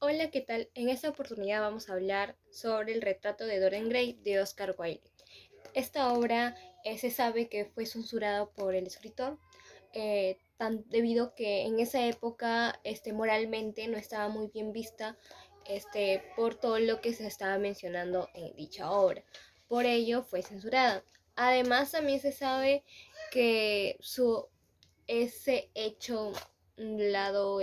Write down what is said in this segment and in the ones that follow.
Hola, ¿qué tal? En esta oportunidad vamos a hablar sobre el retrato de Dorian Gray de Oscar Wilde. Esta obra se sabe que fue censurada por el escritor debido que en esa época moralmente no estaba muy bien vista por todo lo que se estaba mencionando en dicha obra. Por ello fue censurada. Además también se sabe que ese hecho un lado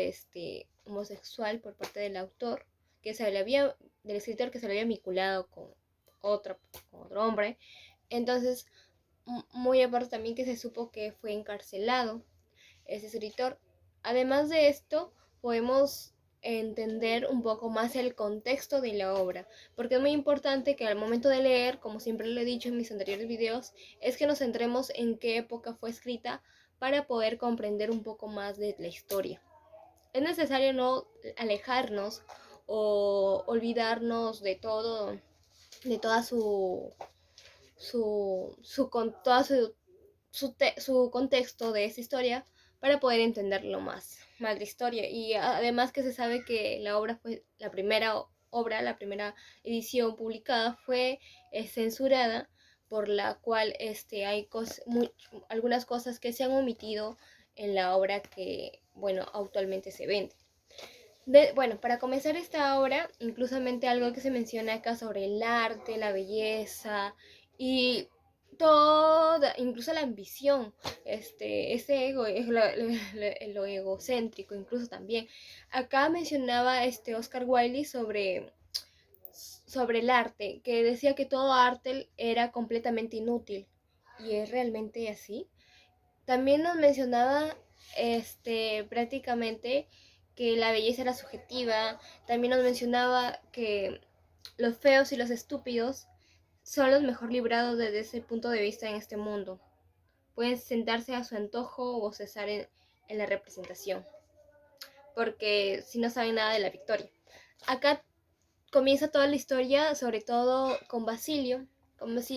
homosexual por parte del autor, del escritor que se le había vinculado otro, con otro hombre. Entonces, muy aparte también que se supo que fue encarcelado ese escritor. Además de esto, podemos entender un poco más el contexto de la obra, porque es muy importante que al momento de leer, como siempre lo he dicho en mis anteriores videos, es que nos centremos en qué época fue escrita para poder comprender un poco más de la historia. Es necesario no alejarnos o olvidarnos de todo, de toda toda su contexto de esa historia para poder entenderlo más la historia. Y además que se sabe que la obra fue la primera edición publicada fue censurada, por la cual hay algunas cosas que se han omitido en la obra que, bueno, actualmente se vende. Bueno, para comenzar esta obra, inclusamente algo que se menciona acá sobre el arte, la belleza y toda, incluso la ambición, ese ego, es lo egocéntrico, incluso también. Acá mencionaba Oscar Wilde sobre el arte, que decía que todo arte era completamente inútil. ¿Y es realmente así? También nos mencionaba prácticamente que la belleza era subjetiva. También nos mencionaba que los feos y los estúpidos son los mejor librados desde ese punto de vista en este mundo. Pueden sentarse a su antojo o cesar en la representación, porque si no saben nada de la victoria. Acá comienza toda la historia, sobre todo con Basilio,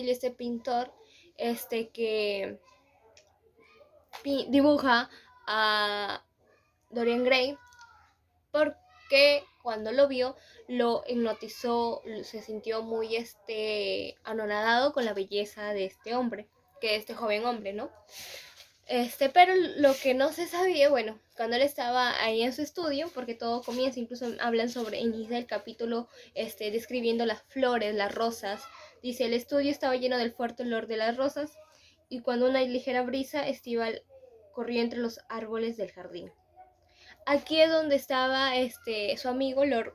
este pintor, que dibuja a Dorian Gray, porque cuando lo vio lo hipnotizó, se sintió muy anonadado con la belleza de este hombre, que este joven hombre, ¿no? Pero lo que no se sabía, bueno, cuando él estaba ahí en su estudio, porque todo comienza, incluso hablan sobre, inicia el capítulo, describiendo las flores, las rosas. Dice, el estudio estaba lleno del fuerte olor de las rosas, y cuando una ligera brisa estival corrió entre los árboles del jardín. Aquí es donde estaba su amigo Lord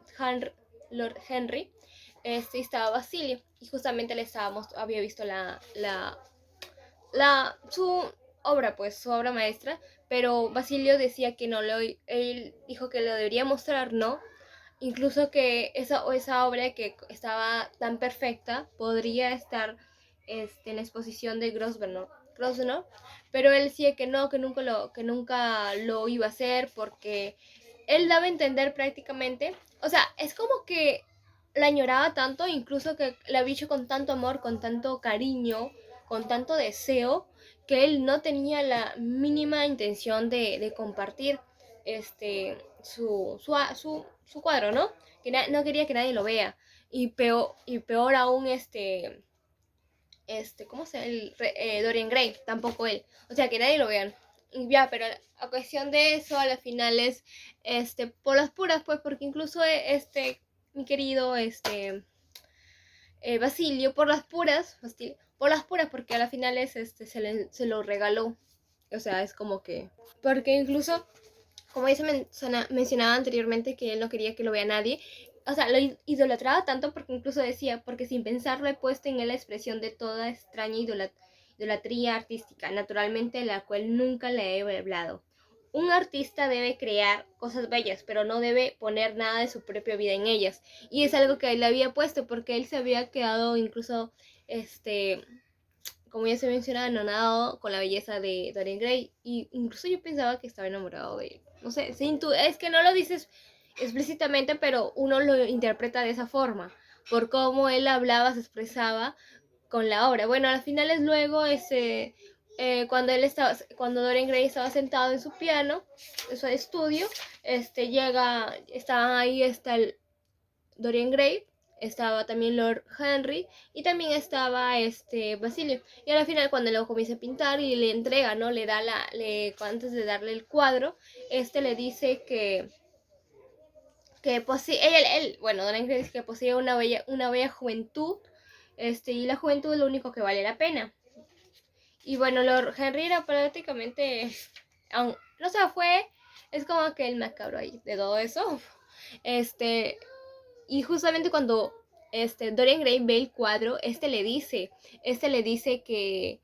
Henry, estaba Basilio, y justamente había visto su obra, pues su obra maestra, pero Basilio decía que no, él dijo que lo debería mostrar, ¿no? Incluso que esa obra que estaba tan perfecta podría estar en la exposición de Grosvenor, pero él decía que nunca lo iba a hacer, porque él daba a entender prácticamente, o sea, es como que la añoraba tanto, incluso que la había hecho con tanto amor, con tanto cariño, con tanto deseo, que él no tenía la mínima intención de compartir su cuadro, ¿no? Que no quería que nadie lo vea. Y peor aún, ¿cómo se llama? Dorian Gray, tampoco él. O sea, que nadie lo vea. Y ya, pero a cuestión de eso, a las finales, por las puras, pues, porque incluso, mi querido, Basilio, por las puras, porque a las finales, se lo regaló. O sea, es como que, porque incluso, como ya mencionaba anteriormente, que él no quería que lo vea nadie. O sea, lo idolatraba tanto porque incluso decía, porque sin pensarlo he puesto en él la expresión de toda extraña idolatría artística, naturalmente la cual nunca le he hablado. Un artista debe crear cosas bellas, pero no debe poner nada de su propia vida en ellas. Y es algo que él había puesto, porque él se había quedado incluso, como ya se menciona, anonadado con la belleza de Dorian Gray. Y incluso yo pensaba que estaba enamorado de él. No sé, es que no lo dices explícitamente, pero uno lo interpreta de esa forma, por cómo él hablaba, se expresaba con la obra. Bueno, al final es luego cuando Dorian Gray estaba sentado en su piano, en su estudio, estaban ahí, Dorian Gray, estaba también Lord Henry y también estaba Basilio. Y al final cuando lo comienza a pintar y le entrega, ¿no? Le da antes de darle el cuadro, le dice que posee, bueno, Dorian Gray dice que posee una bella juventud, y la juventud es lo único que vale la pena. Y bueno, Lord Henry era prácticamente, no sé, es como que el macabro ahí de todo eso. Y justamente cuando Dorian Gray ve el cuadro, le dice que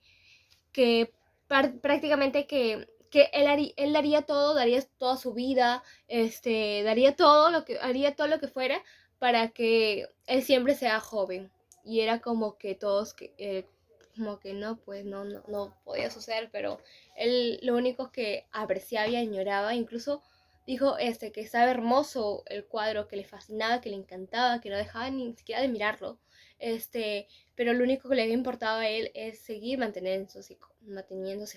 prácticamente que él daría todo, daría toda su vida, haría todo lo que fuera para que él siempre sea joven. Y era como que todos, como que no, pues no podía suceder, pero él lo único que apreciaba y añoraba, incluso dijo que estaba hermoso el cuadro, que le fascinaba, que le encantaba, que no dejaba ni siquiera de mirarlo. Pero lo único que le había importado a él es seguir manteniéndose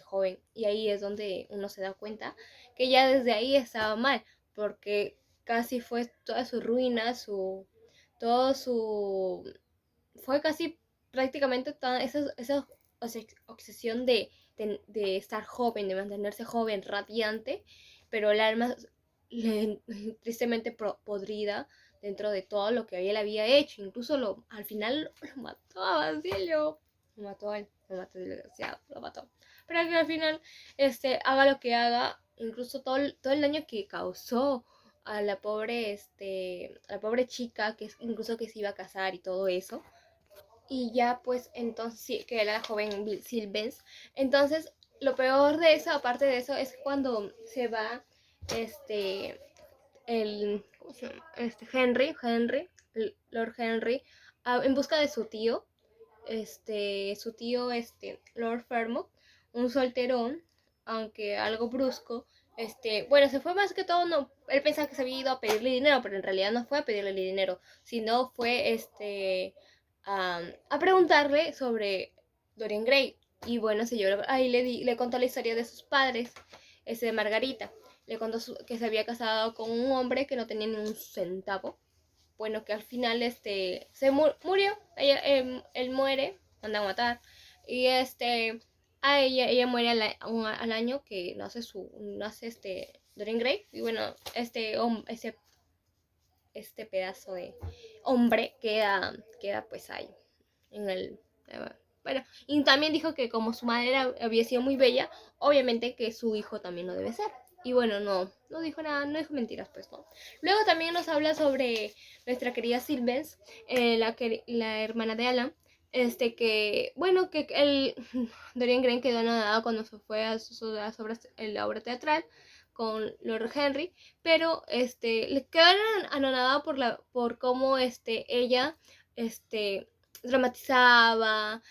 joven. Y ahí es donde uno se da cuenta que ya desde ahí estaba mal, porque casi fue toda su ruina, todo su, fue casi prácticamente toda esa obsesión de estar joven, de mantenerse joven, radiante, pero el alma tristemente podrida dentro de todo lo que él había hecho. Incluso al final lo mató a Basilio. Lo mató a él, lo mató desgraciado, lo mató. Pero que al final, haga lo que haga, incluso todo el daño que causó a la pobre chica, incluso que se iba a casar y todo eso. Y ya pues entonces, sí, que era la joven Sylvans. Entonces, lo peor de eso, aparte de eso, es cuando se va ¿cómo se llama? Lord Henry, en busca de su tío, Lord Fermont, un solterón, aunque algo brusco. Bueno, se fue más que todo, no, él pensaba que se había ido a pedirle dinero, pero en realidad no fue a pedirle dinero, sino fue a preguntarle sobre Dorian Gray. Y bueno, ahí le contó la historia de sus padres, de Margarita. Le contó que se había casado con un hombre que no tenía ni un centavo. Bueno, que al final murió. Él muere, manda a matar. Y ella muere al año que nace Dorian Gray. Y bueno, este pedazo de hombre queda pues ahí en el bueno, y también dijo que como su madre había sido muy bella, obviamente que su hijo también lo debe ser. Y bueno, no dijo nada, no dijo mentiras, pues no. Luego también nos habla sobre nuestra querida Sylvans, la hermana de Alan, que bueno, que Dorian Gray quedó anonadado cuando se fue a la obra teatral con Lord Henry, pero le quedó anonadado por cómo ella dramatizaba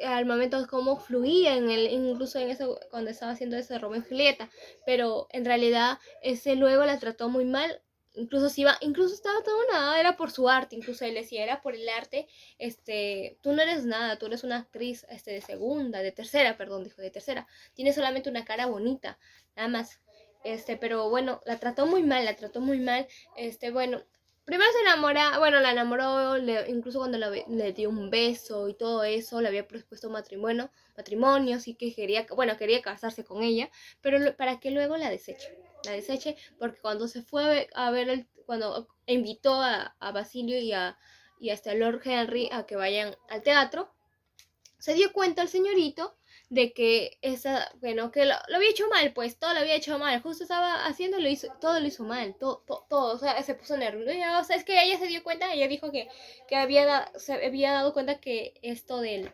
al momento cómo fluía incluso en eso cuando estaba haciendo ese Romeo y Julieta, pero en realidad ese luego la trató muy mal. Incluso estaba todo nada, era por su arte, incluso él decía, era por el arte, tú no eres nada, tú eres una actriz, de tercera, perdón, dijo, de tercera, tienes solamente una cara bonita, nada más, pero bueno, la trató muy mal, bueno, primero se enamora, bueno, la enamoró, incluso cuando le dio un beso y todo eso, le había propuesto matrimonio, sí que quería casarse con ella, pero para que luego la deseche, porque cuando se fue a ver, cuando invitó a Basilio y a Lord Henry a que vayan al teatro, se dio cuenta el señorito de que que lo había hecho mal, pues todo lo había hecho mal, justo estaba haciendo, todo lo hizo mal, todo, o sea, se puso nervioso, o sea, es que ella se dio cuenta, ella dijo que se había dado cuenta que esto del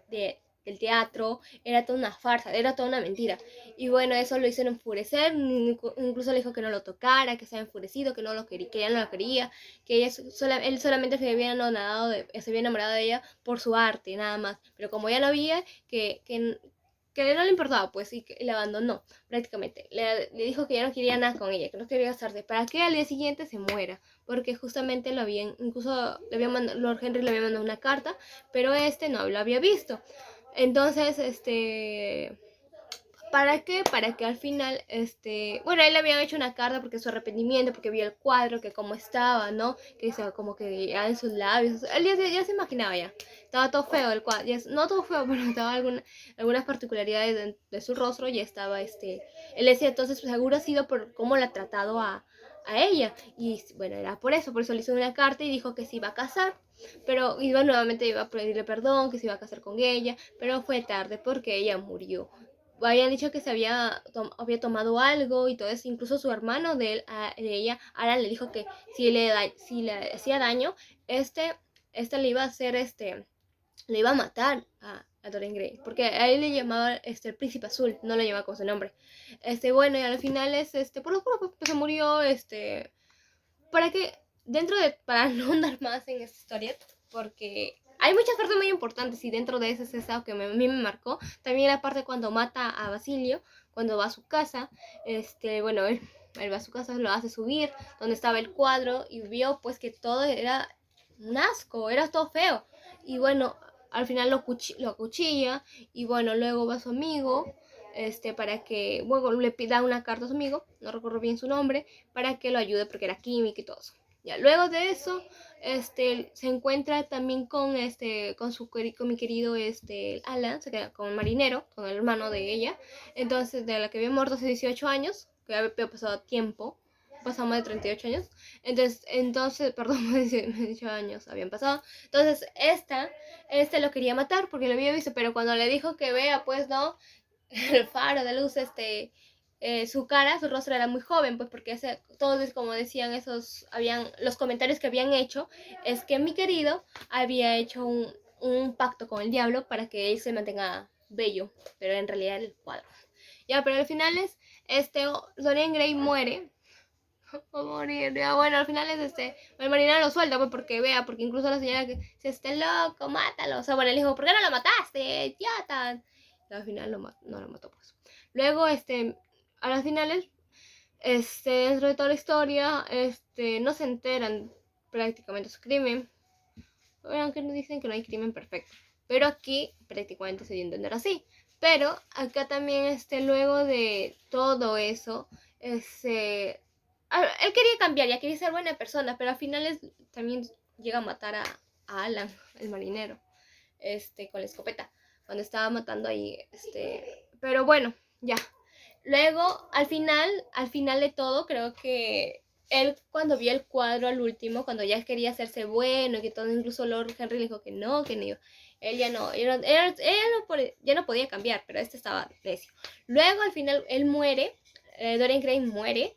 teatro era toda una farsa, era toda una mentira, y bueno, eso lo hizo enfurecer, incluso le dijo que no lo tocara, que estaba enfurecido, que no lo quería, que ella no lo quería, que él solamente se había enamorado de ella por su arte, nada más, pero como ya no había, que no le importaba, pues, y que le abandonó prácticamente. Le dijo que ya no quería nada con ella, que no quería casarse, para que al día siguiente se muera, porque justamente incluso Lord Henry le había mandado una carta, pero no lo había visto. Entonces, ¿Para qué? Para que al final, bueno, él le había hecho una carta porque su arrepentimiento, porque vio el cuadro, que cómo estaba, ¿no? Que hizo como que ya en sus labios. Él ya se imaginaba ya. Estaba todo feo el cuadro. No todo feo, pero estaba algunas particularidades de su rostro. Ya estaba, él decía, entonces, pues, seguro ha sido por cómo la ha tratado a ella. Y bueno, era por eso le hizo una carta y dijo que se iba a casar. Pero nuevamente iba a pedirle perdón, que se iba a casar con ella. Pero fue tarde porque ella murió. Habían dicho que se había tomado algo y todo eso. Incluso su hermano de ella, Alan, le dijo que si le hacía daño, este le iba a hacer, le iba a matar a Dorian Gray, porque a él le llamaba el príncipe azul, no le llamaba con su nombre. Bueno, y al final por lo juro, pues se murió, para que, para no andar más en esta historia, porque hay muchas partes muy importantes y dentro de ese es algo que a mí me marcó. También la parte cuando mata a Basilio, cuando va a su casa, bueno, él va a su casa, lo hace subir, donde estaba el cuadro y vio pues que todo era un asco, era todo feo. Y bueno, al final lo acuchilla y bueno, luego va su amigo, para que, bueno, le pida una carta a su amigo, no recuerdo bien su nombre, para que lo ayude porque era química y todo eso. Ya, luego de eso, se encuentra también con mi querido Alan, se queda con el marinero, con el hermano de ella, entonces de la que había muerto hace 18 años, que había pasado tiempo, pasado más de 38 años, perdón, más de 18 años habían pasado, entonces lo quería matar porque lo había visto, pero cuando le dijo que vea, pues no, el faro de luz, su rostro era muy joven, pues porque todos, como decían los comentarios que habían hecho, es que mi querido había hecho un pacto con el diablo para que él se mantenga bello, pero en realidad el cuadro. Ya, pero al final Dorian Gray muere. Va a morir, ya, bueno, al final el marinero lo suelta, pues porque incluso la señora que dice, loco, mátalo, o sea, bueno, él dijo, ¿por qué no lo mataste, idiota? Y al final no lo mató, pues. Luego, a las finales, dentro de toda la historia, no se enteran prácticamente de su crimen, aunque nos dicen que no hay crimen perfecto, pero aquí prácticamente se dio a entender así. Pero acá también, luego de todo eso, él quería cambiar, ya quería ser buena persona, pero al final también llega a matar a Alan, el marinero, con la escopeta, cuando estaba matando ahí, pero bueno, ya. Luego, al final de todo, creo que él cuando vio el cuadro al último, cuando ya quería hacerse bueno, que todo, incluso Lord Henry le dijo que no, él ya no podía cambiar, pero estaba necio. Luego, al final, él muere, Dorian Gray muere,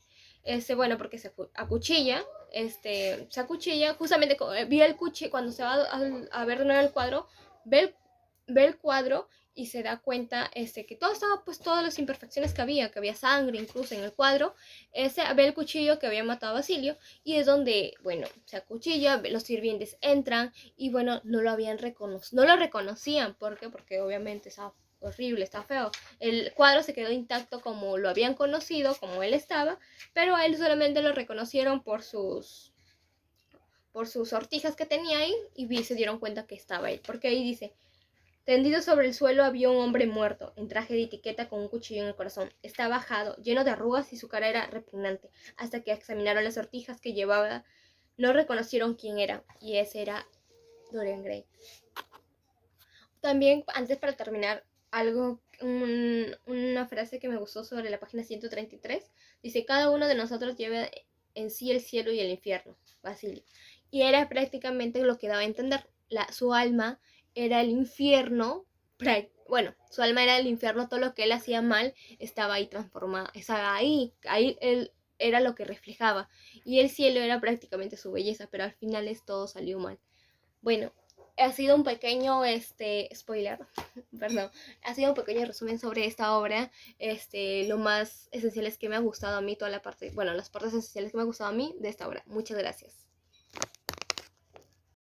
bueno, porque se acuchilla, se acuchilla, justamente vio el cuchillo, cuando se va a ver de nuevo el cuadro, ve el cuadro y se da cuenta que todo estaba, pues, todas las imperfecciones que había sangre incluso en el cuadro, ve el cuchillo que había matado a Basilio y es donde, bueno, se acuchilla, los sirvientes entran y bueno, no lo reconocían, ¿por qué? Porque obviamente estaba horrible, está feo. El cuadro se quedó intacto como lo habían conocido, como él estaba, pero a él solamente lo reconocieron por sus sortijas que tenía ahí y se dieron cuenta que estaba él, porque ahí dice: tendido sobre el suelo había un hombre muerto, en traje de etiqueta con un cuchillo en el corazón. Estaba ajado, lleno de arrugas y su cara era repugnante. Hasta que examinaron las sortijas que llevaba, no reconocieron quién era, y ese era Dorian Gray. También, antes, para terminar, una frase que me gustó sobre la página 133, dice: cada uno de nosotros lleva en sí el cielo y el infierno, Basilio. Y era prácticamente lo que daba a entender. Su alma era el infierno, bueno, su alma era el infierno, todo lo que él hacía mal estaba ahí transformado, estaba ahí él era lo que reflejaba, y el cielo era prácticamente su belleza, pero al final todo salió mal. Bueno, ha sido un pequeño spoiler, perdón, ha sido un pequeño resumen sobre esta obra, lo más esencial es que me ha gustado a mí, las partes esenciales que me ha gustado a mí de esta obra. Muchas gracias.